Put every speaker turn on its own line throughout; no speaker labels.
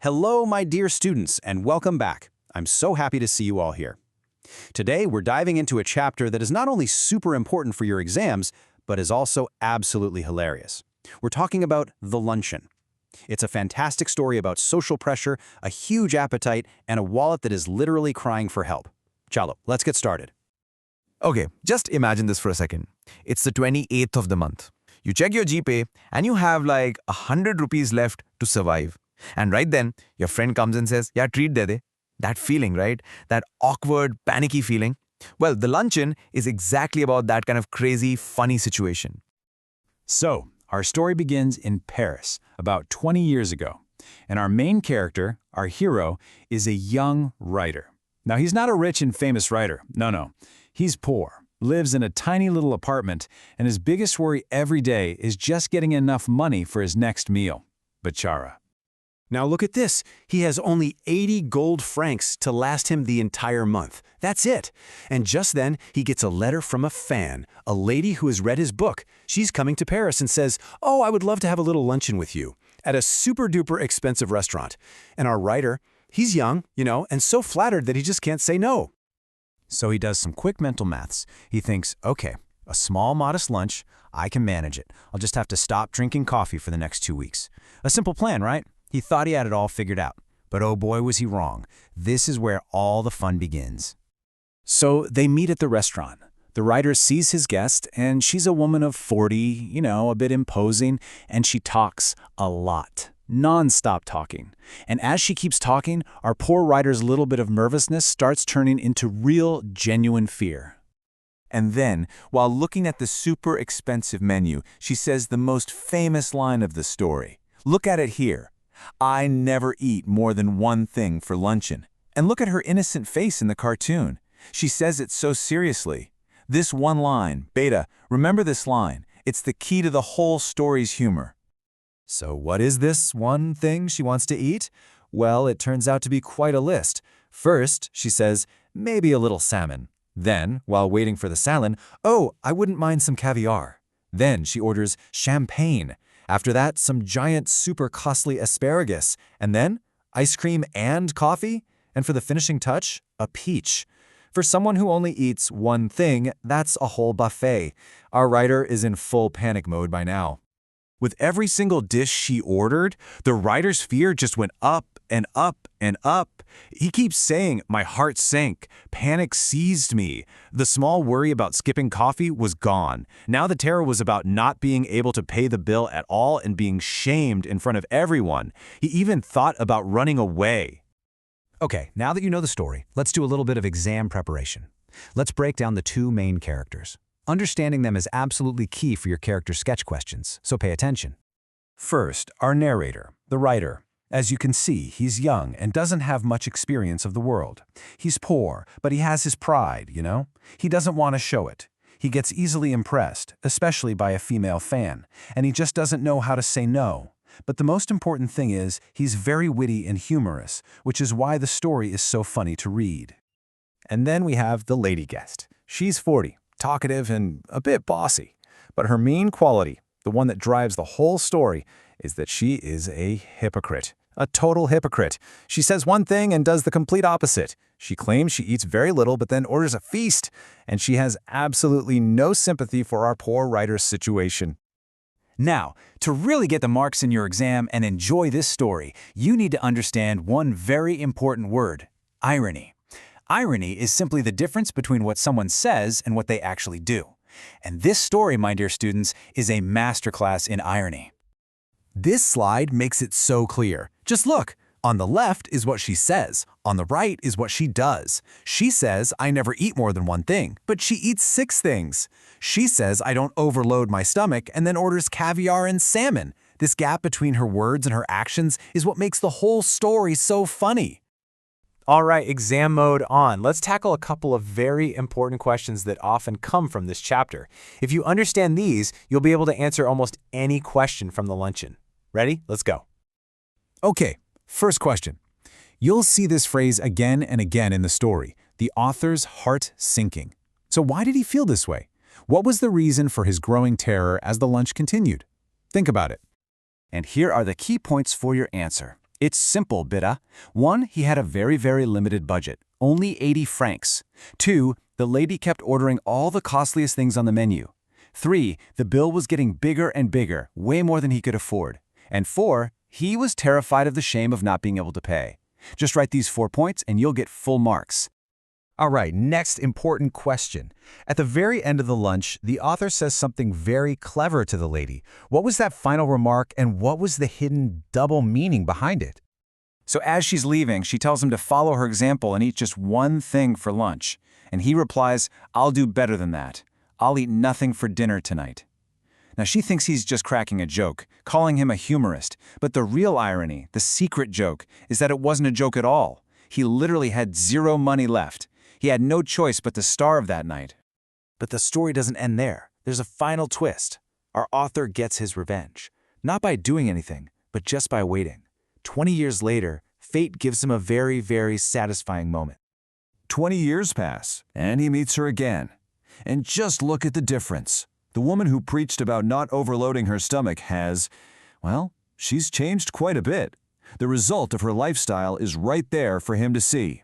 Hello, my dear students, and welcome back. I'm so happy to see you all here. Today, we're diving into a chapter that is not only super important for your exams, but is also absolutely hilarious. We're talking about The Luncheon. It's a fantastic story about social pressure, a huge appetite, and a wallet that is literally crying for help. Chalo, let's get started.
Okay, just imagine this for a second. It's the 28th of the month. You check your GPay and you have like 100 rupees left to survive. And right then, your friend comes and says, "Yeah, treat de." That feeling, right? That awkward, panicky feeling. Well, The Luncheon is exactly about that kind of crazy, funny situation.
So, our story begins in Paris, about 20 years ago. And our main character, our hero, is a young writer. Now, he's not a rich and famous writer. No. He's poor, lives in a tiny little apartment, and his biggest worry every day is just getting enough money for his next meal. Bechara.
Now look at this. He has only 80 gold francs to last him the entire month. That's it. And just then, he gets a letter from a fan, a lady who has read his book. She's coming to Paris and says, "Oh, I would love to have a little luncheon with you," at a super-duper expensive restaurant. And our writer, he's young, and so flattered that he just can't say no.
So he does some quick mental maths. He thinks, okay, a small, modest lunch, I can manage it. I'll just have to stop drinking coffee for the next 2 weeks. A simple plan, right? He thought he had it all figured out. But oh boy, was he wrong. This is where all the fun begins. So they meet at the restaurant. The writer sees his guest, and she's a woman of 40, a bit imposing, and she talks a lot. Non-stop talking. And as she keeps talking, our poor writer's little bit of nervousness starts turning into real, genuine fear.
And then, while looking at the super expensive menu, she says the most famous line of the story. Look at it here. "I never eat more than one thing for luncheon." And look at her innocent face in the cartoon. She says it so seriously. This one line, Beta, remember this line. It's the key to the whole story's humor.
So what is this one thing she wants to eat? Well, it turns out to be quite a list. First, she says, maybe a little salmon. Then, while waiting for the salad, "Oh, I wouldn't mind some caviar." Then she orders champagne. After that, some giant, super costly asparagus. And then, ice cream and coffee. And for the finishing touch, a peach. For someone who only eats one thing, that's a whole buffet. Our writer is in full panic mode by now. With every single dish she ordered, the writer's fear just went up and up and up. He keeps saying, "My heart sank. Panic seized me." The small worry about skipping coffee was gone. Now the terror was about not being able to pay the bill at all and being shamed in front of everyone. He even thought about running away. Okay, now that you know the story, let's do a little bit of exam preparation. Let's break down the two main characters. Understanding them is absolutely key for your character sketch questions, so pay attention. First, our narrator, the writer. As you can see, he's young and doesn't have much experience of the world. He's poor, but he has his pride, He doesn't want to show it. He gets easily impressed, especially by a female fan, and he just doesn't know how to say no. But the most important thing is, he's very witty and humorous, which is why the story is so funny to read. And then we have the lady guest. She's 40, talkative and a bit bossy. But her main quality, the one that drives the whole story, is that she is a hypocrite. A total hypocrite. She says one thing and does the complete opposite. She claims she eats very little but then orders a feast. And she has absolutely no sympathy for our poor writer's situation. Now, to really get the marks in your exam and enjoy this story, you need to understand one very important word: irony. Irony is simply the difference between what someone says and what they actually do. And this story, my dear students, is a masterclass in irony. This slide makes it so clear. Just look. On the left is what she says. On the right is what she does. She says, "I never eat more than one thing," but she eats 6 things. She says, "I don't overload my stomach," and then orders caviar and salmon. This gap between her words and her actions is what makes the whole story so funny. All right, exam mode on. Let's tackle a couple of very important questions that often come from this chapter. If you understand these, you'll be able to answer almost any question from the luncheon. Ready? Let's go. Okay, first question. You'll see this phrase again and again in the story, the author's heart sinking. So why did he feel this way? What was the reason for his growing terror as the lunch continued? Think about it. And here are the key points for your answer.
It's simple, Bida. 1. He had a very, very limited budget, only 80 francs. 2. The lady kept ordering all the costliest things on the menu. 3. The bill was getting bigger and bigger, way more than he could afford. And 4. He was terrified of the shame of not being able to pay. Just write these 4 points and you'll get full marks.
All right, next important question. At the very end of the lunch, the author says something very clever to the lady. What was that final remark, and what was the hidden double meaning behind it?
So as she's leaving, she tells him to follow her example and eat just one thing for lunch. And he replies, "I'll do better than that. I'll eat nothing for dinner tonight." Now she thinks he's just cracking a joke, calling him a humorist. But the real irony, the secret joke, is that it wasn't a joke at all. He literally had 0 money left. He had no choice but to starve that night.
But the story doesn't end there. There's a final twist. Our author gets his revenge. Not by doing anything, but just by waiting. 20 years later, fate gives him a very, very satisfying moment.
20 years pass, and he meets her again. And just look at the difference. The woman who preached about not overloading her stomach has, well, she's changed quite a bit. The result of her lifestyle is right there for him to see.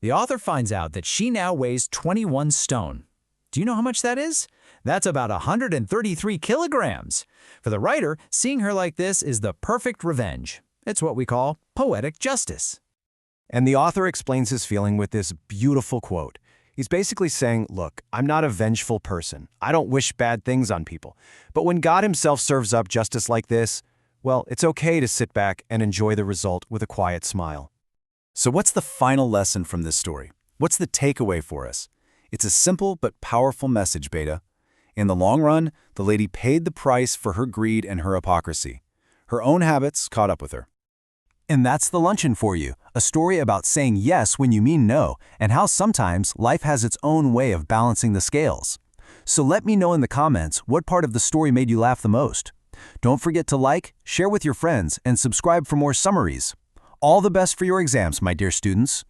The author finds out that she now weighs 21 stone. Do you know how much that is? That's about 133 kilograms. For the writer, seeing her like this is the perfect revenge. It's what we call poetic justice.
And the author explains his feeling with this beautiful quote. He's basically saying, look, I'm not a vengeful person. I don't wish bad things on people. But when God himself serves up justice like this, well, it's okay to sit back and enjoy the result with a quiet smile. So what's the final lesson from this story? What's the takeaway for us? It's a simple but powerful message, Beta. In the long run, the lady paid the price for her greed and her hypocrisy. Her own habits caught up with her. And that's the luncheon for you, a story about saying yes when you mean no, and how sometimes life has its own way of balancing the scales. So let me know in the comments what part of the story made you laugh the most. Don't forget to like, share with your friends, and subscribe for more summaries. All the best for your exams, my dear students.